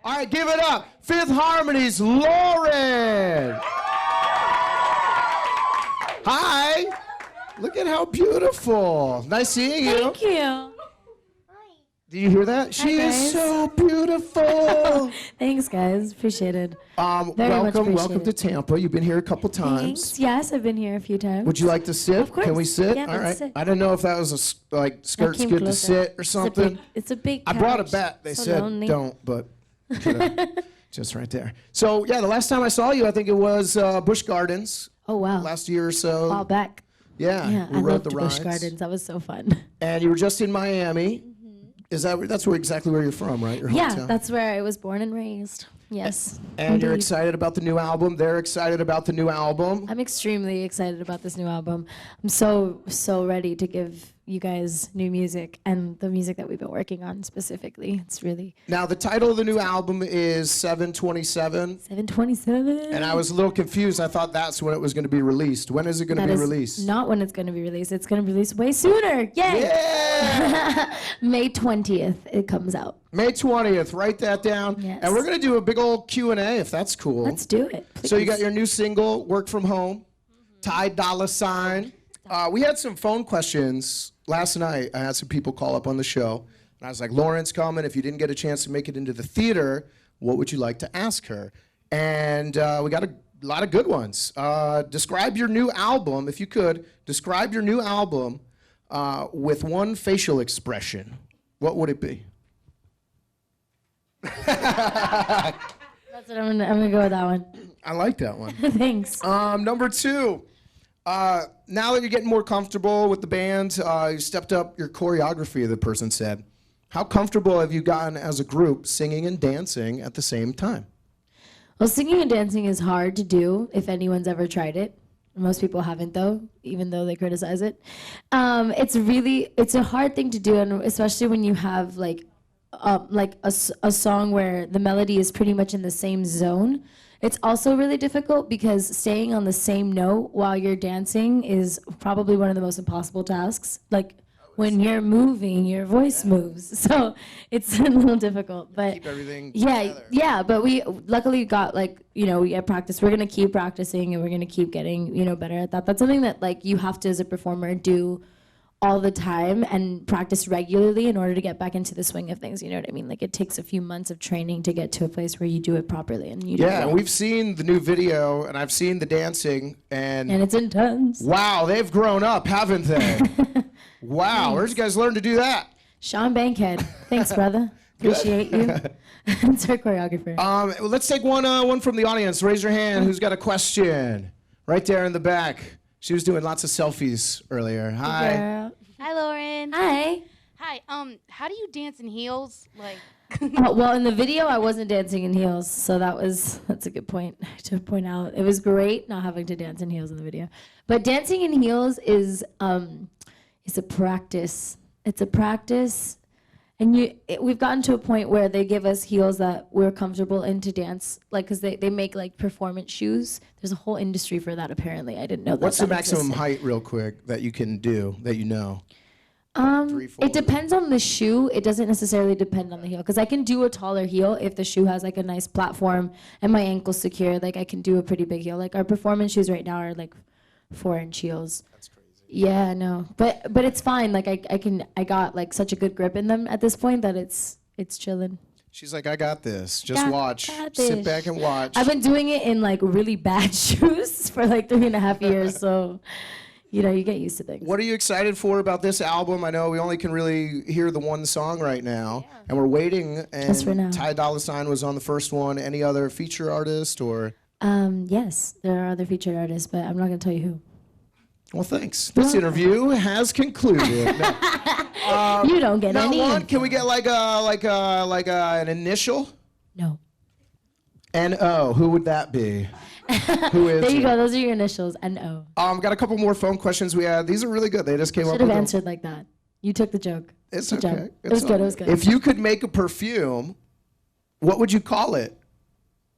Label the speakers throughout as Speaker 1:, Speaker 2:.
Speaker 1: All right, give it up. Fifth Harmony's Lauren. Hi. Look at how beautiful. Nice seeing you.
Speaker 2: Thank you.
Speaker 1: Did you hear that? She is so beautiful.
Speaker 2: Thanks, guys. Appreciate it.
Speaker 1: Welcome to Tampa. You've been here a couple times.
Speaker 2: Thanks. Yes, I've been here a few times.
Speaker 1: Would you like to sit?
Speaker 2: Of course.
Speaker 1: Can we sit?
Speaker 2: Yeah,
Speaker 1: all right.
Speaker 2: sit.
Speaker 1: I didn't know if that was skirts good to sit or something.
Speaker 2: It's a big
Speaker 1: I brought a bat. They said
Speaker 2: lonely.
Speaker 1: don't, but just right there. So yeah, the last time I saw you, I think it was Busch Gardens.
Speaker 2: Oh wow.
Speaker 1: Last year or so.
Speaker 2: All back.
Speaker 1: Yeah.
Speaker 2: I
Speaker 1: rode
Speaker 2: loved
Speaker 1: the
Speaker 2: Busch
Speaker 1: rides.
Speaker 2: Gardens. That was so fun.
Speaker 1: And you were just in Miami. Is that's exactly where you're from, right? Your
Speaker 2: Yeah,
Speaker 1: hometown?
Speaker 2: that's where I was born and raised. Yes.
Speaker 1: And you're excited about the new album. They're excited about the new album.
Speaker 2: I'm extremely excited about this new album. I'm so ready to give you guys new music and the music that we've been working on specifically. It's really
Speaker 1: Now, the title of the new album is 727.
Speaker 2: 727.
Speaker 1: And I was a little confused. I thought that's when it was going to be released. When is it going to be released?
Speaker 2: Not when it's going to be released. It's going to be released way sooner. Yay!
Speaker 1: Yeah!
Speaker 2: May 20th it comes out.
Speaker 1: May 20th. Write that down.
Speaker 2: Yes.
Speaker 1: And we're going to do a big old Q&A if that's cool.
Speaker 2: Let's do it. Please.
Speaker 1: So you got your new single, Work From Home, Ty Dolla $ign. We had some phone questions last night. I had some people call up on the show. And I was like, Lauren's coming. If you didn't get a chance to make it into the theater, what would you like to ask her? And we got a lot of good ones. Describe your new album, if you could. Describe your new album with one facial expression. What would it be?
Speaker 2: That's what I'm gonna go with that one.
Speaker 1: I like that one.
Speaker 2: Thanks.
Speaker 1: Number two. Now that you're getting more comfortable with the band, you stepped up your choreography, the person said. How comfortable have you gotten as a group singing and dancing at the same time?
Speaker 2: Well, singing and dancing is hard to do if anyone's ever tried it. Most people haven't, though, even though they criticize it. It's a hard thing to do, and especially when you have like a song where the melody is pretty much in the same zone. It's also really difficult because staying on the same note while you're dancing is probably one of the most impossible tasks. Like when you're moving, your voice moves. So it's a little difficult. But
Speaker 1: Keep everything
Speaker 2: together. Yeah, but we luckily got we had practice. We're gonna keep practicing and we're gonna keep getting, better at that. That's something that you have to as a performer do all the time and practice regularly in order to get back into the swing of things. You know what I mean? Like it takes a few months of training to get to a place where you do it properly and you do it well.
Speaker 1: We've seen the new video and I've seen the dancing and
Speaker 2: it's intense.
Speaker 1: Wow, they've grown up, haven't they? Wow, where'd you guys learn to do that?
Speaker 2: Sean Bankhead. Thanks, brother. Appreciate you. It's our choreographer.
Speaker 1: Let's take one from the audience. Raise your hand. Who's got a question? Right there in the back. She was doing lots of selfies earlier. Hi.
Speaker 2: Girl.
Speaker 3: Hi, Lauren.
Speaker 2: Hi.
Speaker 3: Hi. How do you dance in heels? Like.
Speaker 2: Well, in the video, I wasn't dancing in heels, so that's a good point to point out. It was great not having to dance in heels in the video, but dancing in heels is a practice. It's a practice, and we've gotten to a point where they give us heels that we're comfortable in to dance, because they make performance shoes. There's a whole industry for that apparently. I didn't know that.
Speaker 1: What's the
Speaker 2: that
Speaker 1: maximum
Speaker 2: existed.
Speaker 1: height, real quick, that you can do that you know? 3, 4.
Speaker 2: It depends on the shoe. It doesn't necessarily depend on the heel, because I can do a taller heel if the shoe has a nice platform and my ankle's secure. I can do a pretty big heel. Our performance shoes right now are 4-inch heels.
Speaker 1: That's crazy.
Speaker 2: Yeah, no, but it's fine. I got such a good grip in them at this point that it's chilling.
Speaker 1: She's like, I got this. Just watch.
Speaker 2: Got
Speaker 1: Sit
Speaker 2: this.
Speaker 1: back and watch.
Speaker 2: I've been doing it in really bad shoes for 3.5 years, so you get used to things.
Speaker 1: What are you excited for about this album? I know we only can really hear the one song right now, and we're waiting. And
Speaker 2: Just for now.
Speaker 1: Ty Dolla $ign was on the first one. Any other feature artist or?
Speaker 2: Yes, there are other featured artists, but I'm not gonna tell you who.
Speaker 1: Well, thanks. This interview has concluded. No.
Speaker 2: You don't get any.
Speaker 1: One, can we get an initial?
Speaker 2: No.
Speaker 1: N-O. Who would that be? Who is
Speaker 2: There you
Speaker 1: it?
Speaker 2: go. Those are your initials. N-O.
Speaker 1: Got a couple more phone questions we had. These are really good. They just came up
Speaker 2: Should
Speaker 1: with
Speaker 2: have
Speaker 1: them.
Speaker 2: answered like that. You took the joke.
Speaker 1: It's
Speaker 2: Good
Speaker 1: okay.
Speaker 2: job. It was good. It was good.
Speaker 1: If you could make a perfume, what would you call it?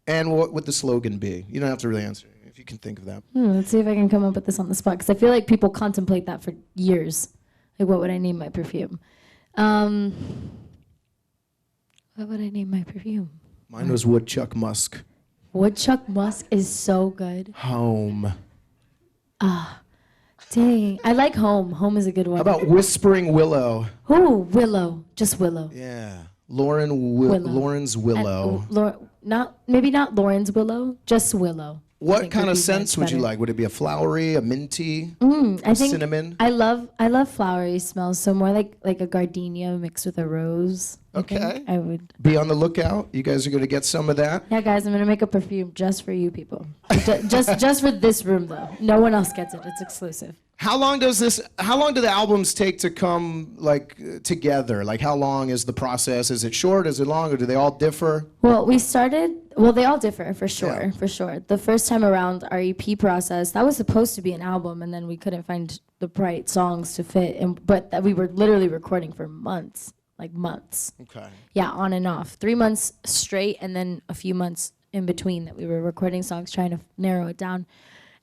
Speaker 1: And what would the slogan be? You don't have to really answer if you can think of that.
Speaker 2: Let's see if I can come up with this on the spot, because I feel like people contemplate that for years. What would I name my perfume? What would I name my perfume?
Speaker 1: Mine was Woodchuck Musk.
Speaker 2: Woodchuck Musk is so good.
Speaker 1: Home.
Speaker 2: Dang. I like Home. Home is a good one.
Speaker 1: How about Whispering Willow?
Speaker 2: Ooh, Willow. Just Willow.
Speaker 1: Yeah. Lauren's
Speaker 2: And,
Speaker 1: Willow.
Speaker 2: maybe not Lauren's Willow, just Willow. I
Speaker 1: What
Speaker 2: think
Speaker 1: kind
Speaker 2: would
Speaker 1: of
Speaker 2: be
Speaker 1: scents
Speaker 2: much
Speaker 1: would you
Speaker 2: better.
Speaker 1: like? Would it be a flowery, a minty,
Speaker 2: I think
Speaker 1: cinnamon?
Speaker 2: I love flowery smells. So more like a gardenia mixed with a rose. I think.
Speaker 1: Okay.
Speaker 2: I would.
Speaker 1: Be on the lookout. You guys are going to get some of that.
Speaker 2: Yeah, guys, I'm gonna make a perfume just for you people. just for this room though. No one else gets it. It's exclusive.
Speaker 1: How long do the albums take to come together? Like how long is the process? Is it short? Is it long? Or do they all differ?
Speaker 2: Well, they all differ for sure, for sure. The first time around, our EP process, that was supposed to be an album, and then we couldn't find the right songs to fit, but that we were literally recording for months, like months.
Speaker 1: Okay.
Speaker 2: Yeah, on and off. 3 months straight, and then a few months in between that we were recording songs, trying to narrow it down.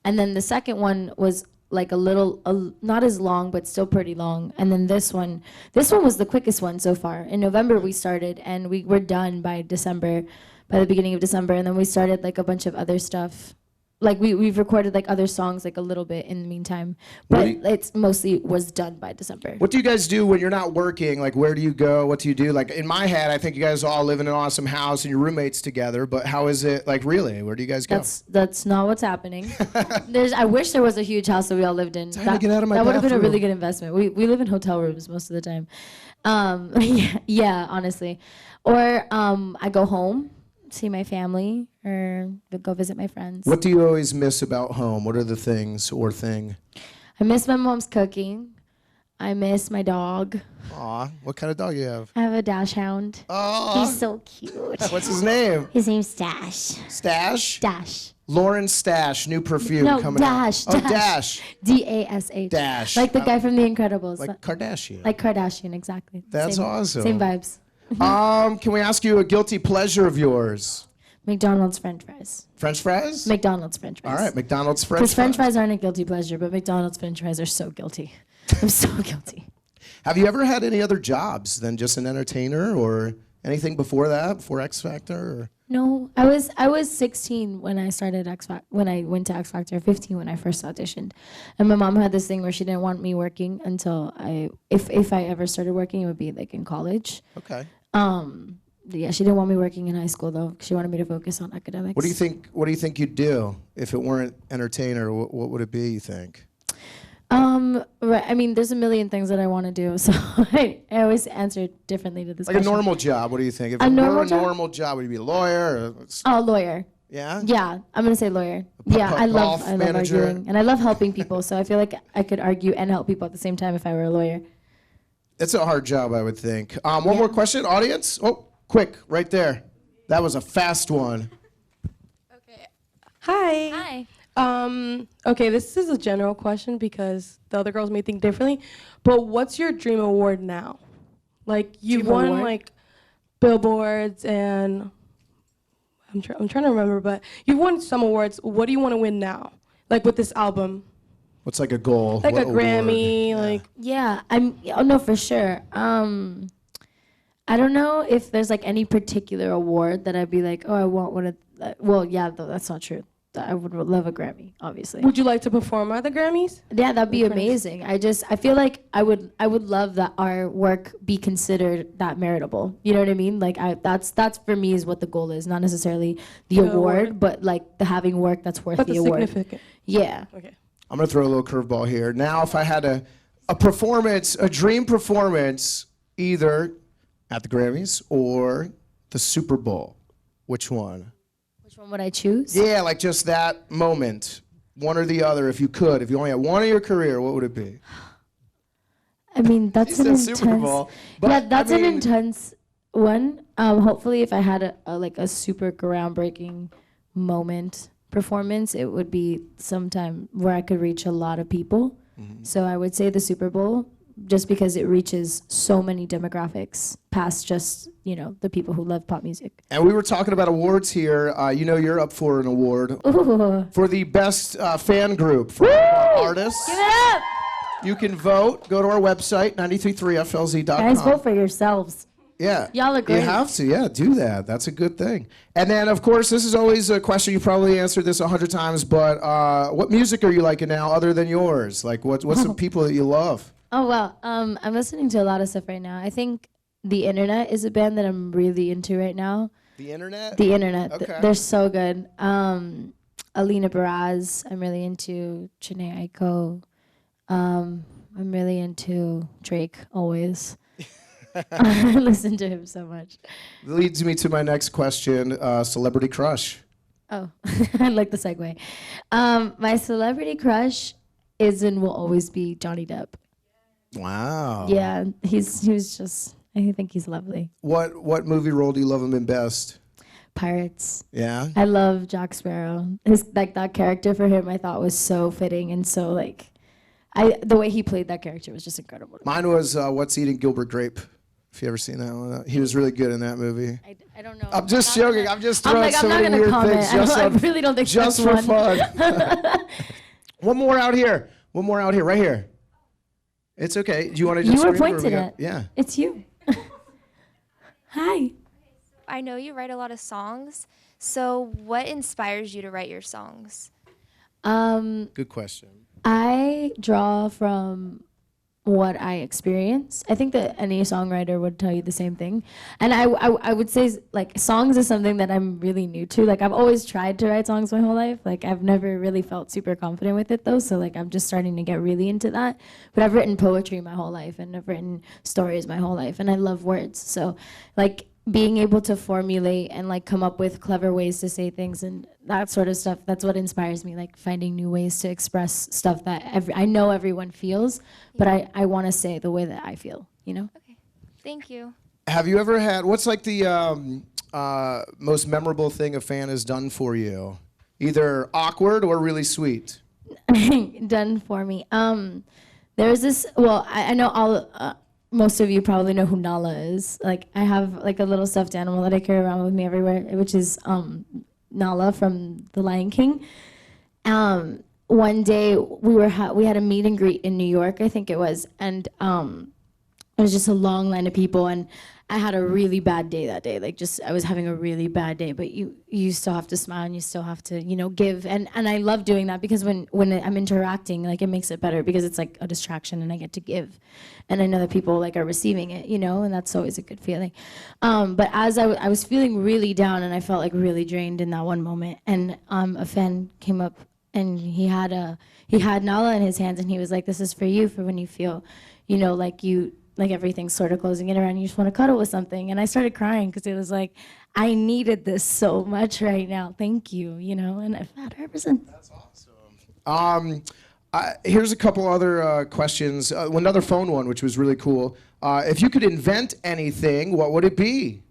Speaker 2: And then the second one was like not as long, but still pretty long. And then this one was the quickest one so far. In November we started, and we were done by the beginning of December. And then we started like a bunch of other stuff. Like we've recorded like other songs like a little bit in the meantime, but it's mostly was done by December.
Speaker 1: What do you guys do when you're not working? Like, where do you go? What do you do? Like, in my head, I think you guys all live in an awesome house and your roommates together, but how is it, like, really? Where do you guys go?
Speaker 2: That's not what's happening. I wish there was a huge house that we all lived in.
Speaker 1: Time to get out of my
Speaker 2: that would have been a
Speaker 1: bathroom.
Speaker 2: really good investment. We live in hotel rooms most of the time. Yeah, honestly. Or I go home, see my family, or go visit my friends.
Speaker 1: What do you always miss about home? What are the things or thing?
Speaker 2: I miss my mom's cooking. I miss my dog.
Speaker 1: Aw, what kind of dog you have?
Speaker 2: I have a dash hound.
Speaker 1: Aw,
Speaker 2: He's so cute.
Speaker 1: what's his name?
Speaker 2: His name's Stash.
Speaker 1: Stash?
Speaker 2: Dash.
Speaker 1: Lauren Stash, new perfume
Speaker 2: No,
Speaker 1: coming
Speaker 2: Dash.
Speaker 1: out. Oh,
Speaker 2: Dash.
Speaker 1: Dash.
Speaker 2: Dash.
Speaker 1: Dash.
Speaker 2: Like the guy from The Incredibles.
Speaker 1: Like Kardashian.
Speaker 2: Like Kardashian, exactly.
Speaker 1: That's awesome.
Speaker 2: Same vibes.
Speaker 1: Can we ask you a guilty pleasure of yours?
Speaker 2: McDonald's French fries.
Speaker 1: French fries?
Speaker 2: McDonald's French fries.
Speaker 1: All right, McDonald's French
Speaker 2: Because French
Speaker 1: fries.
Speaker 2: fries aren't a guilty pleasure, but McDonald's French fries are so guilty. I'm so guilty.
Speaker 1: Have you ever had any other jobs than just an entertainer or anything before that, before X Factor? Or?
Speaker 2: No, I was 16 when I started when I went to X Factor, 15 when I first auditioned. And my mom had this thing where she didn't want me working until if I ever started working, it would be like in college.
Speaker 1: Okay.
Speaker 2: Yeah, she didn't want me working in high school though. She wanted me to focus on academics.
Speaker 1: What do you think you'd do if it weren't entertainer? What would it be, you think?
Speaker 2: Right. I mean, there's a million things that I want to do, so I always answer differently to this
Speaker 1: Like a
Speaker 2: question.
Speaker 1: normal job, what do you think? If
Speaker 2: A
Speaker 1: it
Speaker 2: normal
Speaker 1: were a
Speaker 2: job?
Speaker 1: normal job, would you be a lawyer? Or,
Speaker 2: Oh, lawyer.
Speaker 1: yeah?
Speaker 2: Yeah, I'm gonna say lawyer. Yeah, I love
Speaker 1: golf manager?
Speaker 2: arguing, and I love helping people. So I feel like I could argue and help people at the same time if I were a lawyer.
Speaker 1: It's a hard job, I would think. One more question, audience? Oh, quick, right there. That was a fast one.
Speaker 4: Hi.
Speaker 2: Hi.
Speaker 4: Okay, this is a general question because the other girls may think differently. But what's your dream award now? Like you've
Speaker 2: Dream
Speaker 4: won
Speaker 2: award?
Speaker 4: like billboards and I'm trying to remember, but you've won some awards. What do you want to win now? Like with this album,
Speaker 1: What's like a goal?
Speaker 4: like
Speaker 1: What
Speaker 4: a
Speaker 1: award?
Speaker 4: Grammy, like
Speaker 2: Yeah, no, for sure. I don't know if there's like any particular award that I'd be like, oh, I want one of. Well, yeah, though that's not true. I would love a Grammy, obviously.
Speaker 4: would you like to perform at the Grammys?
Speaker 2: Yeah, that'd be amazing. I feel like I would love that our work be considered that meritable. You know what I mean? Like that's for me is what the goal is, not necessarily the award, but like the having work that's worth
Speaker 4: But
Speaker 2: the
Speaker 4: the
Speaker 2: award.
Speaker 4: significant.
Speaker 2: Yeah.
Speaker 4: Okay.
Speaker 1: I'm gonna throw a little curveball here. Now, if I had a performance, a dream performance, either at the Grammys or the Super Bowl, which one?
Speaker 2: Which one would I choose?
Speaker 1: Yeah, like just that moment, one or the other. If you could, if you only had one in your career, what would it be?
Speaker 2: I mean, that's
Speaker 1: You
Speaker 2: an
Speaker 1: said
Speaker 2: intense.
Speaker 1: Super Bowl, but,
Speaker 2: yeah, that's
Speaker 1: I
Speaker 2: an
Speaker 1: mean-
Speaker 2: intense one. Hopefully, if I had a super groundbreaking moment performance, it would be sometime where I could reach a lot of people.
Speaker 1: Mm-hmm.
Speaker 2: So I would say the Super Bowl, just because it reaches so many demographics past just the people who love pop music.
Speaker 1: And we were talking about awards here. You're up for an award
Speaker 2: Ooh.
Speaker 1: for the best fan group for artists.
Speaker 2: Give it up,
Speaker 1: You can vote. Go to our website, 933flz.com.
Speaker 2: guys! Vote for yourselves.
Speaker 1: Yeah.
Speaker 2: Y'all are great.
Speaker 1: You have to, yeah, do that. That's a good thing. And then, of course, this is always a question. You probably answered this 100 times, but what music are you liking now other than yours? Like, what's the people that you love?
Speaker 2: Oh, well, I'm listening to a lot of stuff right now. I think The Internet is a band that I'm really into right now.
Speaker 1: The Internet?
Speaker 2: The Internet.
Speaker 1: Okay.
Speaker 2: They're so good. Alina Baraz, I'm really into. Jhené Aiko. I'm really into Drake, always. I listen to him so much.
Speaker 1: Leads me to my next question, celebrity crush.
Speaker 2: Oh, I like the segue. My celebrity crush is and will always be Johnny Depp.
Speaker 1: Wow.
Speaker 2: Yeah, he was just, I think he's lovely.
Speaker 1: What movie role do you love him in best?
Speaker 2: Pirates.
Speaker 1: Yeah?
Speaker 2: I love Jack Sparrow. His that character for him I thought was so fitting and so the way he played that character was just incredible.
Speaker 1: Mine was What's Eating Gilbert Grape. If you ever seen that one, he was really good in that movie.
Speaker 2: I don't know.
Speaker 1: I'm just joking. I'm just throwing so
Speaker 2: I'm not
Speaker 1: many
Speaker 2: gonna
Speaker 1: weird
Speaker 2: comment.
Speaker 1: things just,
Speaker 2: I really don't think
Speaker 1: just
Speaker 2: that's
Speaker 1: for fun. One more out here. One more out here. Right here. It's okay. Do you want to just?
Speaker 2: You were
Speaker 1: scream, or we
Speaker 2: pointing
Speaker 1: got-
Speaker 2: at.
Speaker 1: Yeah.
Speaker 2: It's you. Hi.
Speaker 5: I know you write a lot of songs. So what inspires you to write your songs?
Speaker 1: Good question.
Speaker 2: I draw from what I experience. I think that any songwriter would tell you the same thing. And I would say like songs is something that I'm really new to. Like I've always tried to write songs my whole life. Like I've never really felt super confident with it though. So like I'm just starting to get really into that. But I've written poetry my whole life and I've written stories my whole life and I love words. So like being able to formulate and like come up with clever ways to say things and that sort of stuff, that's what inspires me, like finding new ways to express stuff that I know everyone feels, but I want to say the way that I feel, you know?
Speaker 5: Okay. Thank you.
Speaker 1: Have you ever had? What's like the most memorable thing a fan has done for you? Either awkward or really sweet.
Speaker 2: Done for me. There's this, well, I know all, most of you probably know who Nala is. Like I have like a little stuffed animal that I carry around with me everywhere, which is Nala from The Lion King. One day we had a meet and greet in New York, I think it was, and it was just a long line of people, and I had a really bad day that day. Like I was having a really bad day, but you still have to smile and you still have to, give. And I love doing that because when I'm interacting, like it makes it better because it's like a distraction and I get to give. And I know that people like are receiving it, and that's always a good feeling. But as I was feeling really down and I felt like really drained in that one moment, and a fan came up and he had Nala in his hands and he was like, "This is for you for when you feel, like everything's sort of closing in around you just want to cuddle with something." And I started crying because it was like, I needed this so much right now. Thank you, and I've had her ever since.
Speaker 1: That's awesome. Here's a couple other questions. Another phone one, which was really cool. If you could invent anything, what would it be?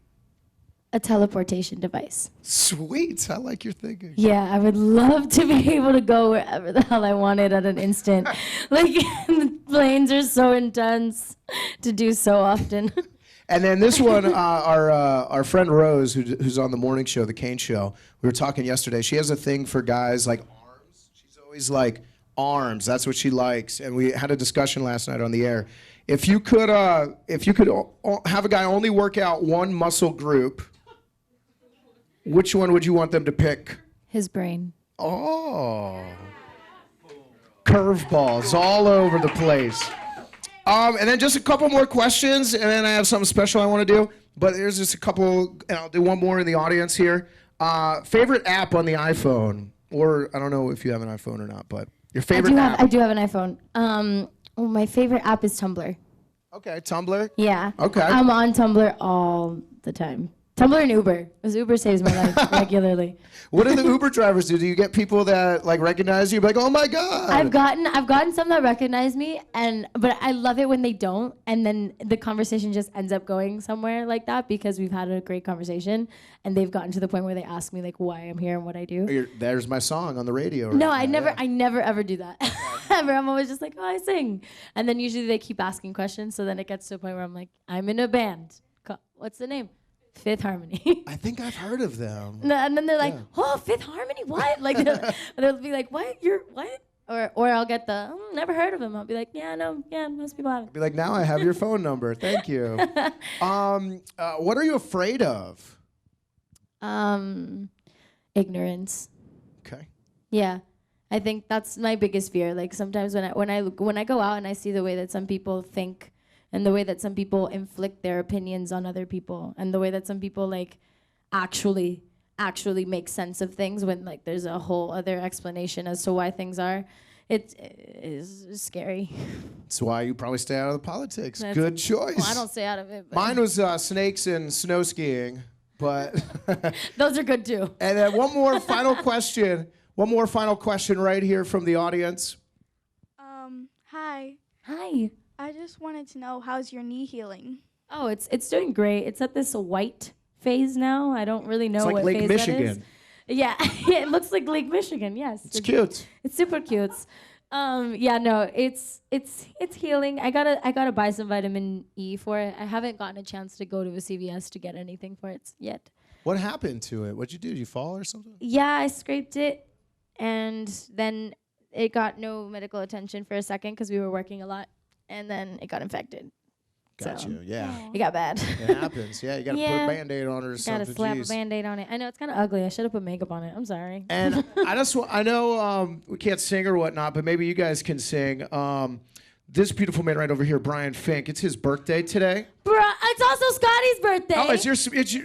Speaker 2: A teleportation device.
Speaker 1: Sweet. I like your thinking.
Speaker 2: Yeah, I would love to be able to go wherever the hell I wanted at an instant. Like, the planes are so intense to do so often.
Speaker 1: And then this one, our friend Rose, who's on the morning show, the Kane Show, we were talking yesterday. She has a thing for guys like arms. She's always like arms. That's what she likes. And we had a discussion last night on the air. If you could have a guy only work out one muscle group, which one would you want them to pick?
Speaker 2: His brain.
Speaker 1: Oh. Curveballs all over the place. And then just a couple more questions, and then I have something special I want to do. But there's just a couple, and I'll do one more in the audience here. Favorite app on the iPhone, or I don't know if you have an iPhone or not, but your favorite app.
Speaker 2: I do have an iPhone. My favorite app is Tumblr.
Speaker 1: Okay, Tumblr.
Speaker 2: Yeah.
Speaker 1: Okay.
Speaker 2: I'm on Tumblr all the time. Tumblr and Uber, because Uber saves my life regularly.
Speaker 1: What do the Uber drivers do? Do you get people that like recognize you? Like, oh my God.
Speaker 2: I've gotten some that recognize me, but I love it when they don't, and then the conversation just ends up going somewhere like that because we've had a great conversation, and they've gotten to the point where they ask me like why I'm here and what I do.
Speaker 1: There's my song on the radio.
Speaker 2: No,
Speaker 1: right now,
Speaker 2: I never ever do that. Ever. I'm always just like, oh, I sing, and then usually they keep asking questions, so then it gets to a point where I'm like, I'm in a band. What's the name? Fifth Harmony.
Speaker 1: I think I've heard of them.
Speaker 2: And then they're like, oh, Fifth Harmony, what? Like, they'll be like, what? You're what? Or I'll get the never heard of him. I'll be like, yeah, no, yeah, most people haven't.
Speaker 1: Be like, now I have your phone number. Thank you. What are you afraid of?
Speaker 2: Ignorance.
Speaker 1: Okay.
Speaker 2: Yeah, I think that's my biggest fear. Like sometimes when I go out and I see the way that some people think, and the way that some people inflict their opinions on other people, and the way that some people like actually make sense of things when like there's a whole other explanation as to why things are, it is scary.
Speaker 1: That's why you probably stay out of the politics.
Speaker 2: That's-
Speaker 1: Good choice.
Speaker 2: Well, I don't stay out of it. But
Speaker 1: Mine was snakes and snow skiing, but.
Speaker 2: those are good too.
Speaker 1: And then one more final question. One more final question right here from the audience.
Speaker 6: Hi.
Speaker 2: Hi.
Speaker 6: I just wanted to know, how's your knee healing?
Speaker 2: Oh, it's doing great. It's at this white phase now. I don't really know
Speaker 1: It's like
Speaker 2: what
Speaker 1: Lake
Speaker 2: phase
Speaker 1: Michigan.
Speaker 2: that is. Yeah, it looks like Lake Michigan. Yes,
Speaker 1: It's cute.
Speaker 2: It's super cute. Yeah, no, it's healing. I gotta buy some vitamin E for it. I haven't gotten a chance to go to a CVS to get anything for it yet.
Speaker 1: What happened to it? What'd you do? Did you fall or something?
Speaker 2: Yeah, I scraped it, and then it got no medical attention for a second because we were working a lot, and then it got infected.
Speaker 1: Got
Speaker 2: So,
Speaker 1: you. Yeah.
Speaker 2: It got bad.
Speaker 1: It happens. Yeah, you gotta put
Speaker 2: Yeah.
Speaker 1: a Band-Aid on it or
Speaker 2: Gotta
Speaker 1: something.
Speaker 2: slap
Speaker 1: Jeez.
Speaker 2: a Band-Aid on it. I know it's kind of ugly. I should have put makeup on it. I'm sorry.
Speaker 1: And I know we can't sing or whatnot, but maybe you guys can sing. This beautiful man right over here, Brian Fink. It's his birthday today.
Speaker 2: Bruh, it's also Scotty's birthday.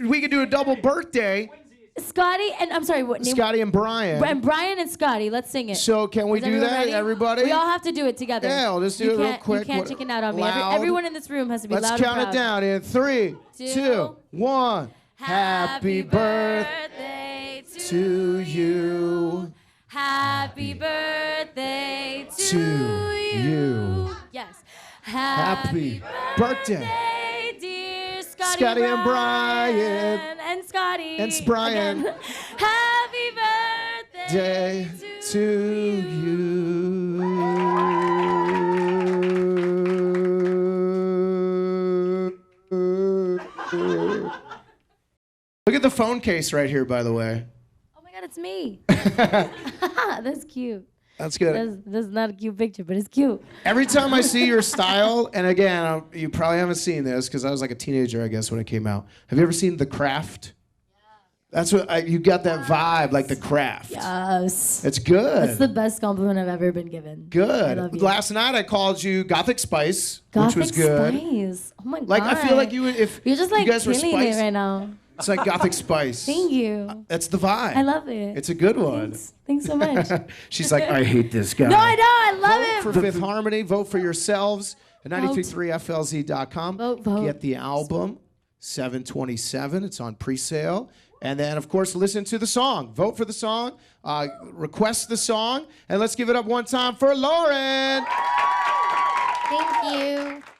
Speaker 1: Oh, we could do a double birthday.
Speaker 2: Scotty and I'm sorry, what name?
Speaker 1: Scotty and Brian.
Speaker 2: And Brian and Scotty. Let's sing it.
Speaker 1: So can we
Speaker 2: Is
Speaker 1: do
Speaker 2: everyone
Speaker 1: that,
Speaker 2: ready?
Speaker 1: everybody?
Speaker 2: We all have to do it together.
Speaker 1: Yeah, we'll just do
Speaker 2: You
Speaker 1: it real
Speaker 2: can't-
Speaker 1: quick.
Speaker 2: You can't
Speaker 1: What-
Speaker 2: chicken out on me.
Speaker 1: loud.
Speaker 2: Everyone in this room has to be
Speaker 1: Let's
Speaker 2: loud
Speaker 1: count
Speaker 2: and
Speaker 1: it
Speaker 2: proud.
Speaker 1: down in 3, 2, 1. Happy birthday
Speaker 2: to
Speaker 1: to you.
Speaker 2: Happy birthday to
Speaker 1: To you.
Speaker 2: Yes.
Speaker 1: Happy birthday.
Speaker 2: Dear Scotty,
Speaker 1: Scotty and Brian.
Speaker 2: And Scotty.
Speaker 1: And Brian.
Speaker 2: Again. Happy birthday
Speaker 1: Day to you. Look at the phone case right here, by the way.
Speaker 2: Oh my God, it's me. That's cute.
Speaker 1: That's good.
Speaker 2: That's not a cute picture, but it's cute.
Speaker 1: Every time I see your style, and again, you probably haven't seen this because I was like a teenager, I guess, when it came out. Have you ever seen The Craft? That's what you got that vibe, like The Craft.
Speaker 2: Yes.
Speaker 1: It's good.
Speaker 2: That's the best compliment I've ever been given.
Speaker 1: Good.
Speaker 2: I love you.
Speaker 1: Last night I called you Gothic Spice,
Speaker 2: Gothic
Speaker 1: which was good.
Speaker 2: Spice. Oh my God.
Speaker 1: Like I feel like you would if
Speaker 2: You're just like
Speaker 1: you guys were
Speaker 2: killing it
Speaker 1: spicy.
Speaker 2: right now.
Speaker 1: It's like Gothic Spice.
Speaker 2: Thank you.
Speaker 1: That's the vibe.
Speaker 2: I love it.
Speaker 1: It's a good one.
Speaker 2: Thanks so much.
Speaker 1: She's like, I hate this guy.
Speaker 2: No, I know. I love
Speaker 1: Vote
Speaker 2: it.
Speaker 1: for Fifth Harmony. Vote for yourselves at 933flz.com.
Speaker 2: Vote.
Speaker 1: Get the album, 7/27. It's on pre-sale. And then, of course, listen to the song. Vote for the song. Request the song. And let's give it up one time for Lauren.
Speaker 3: Thank you.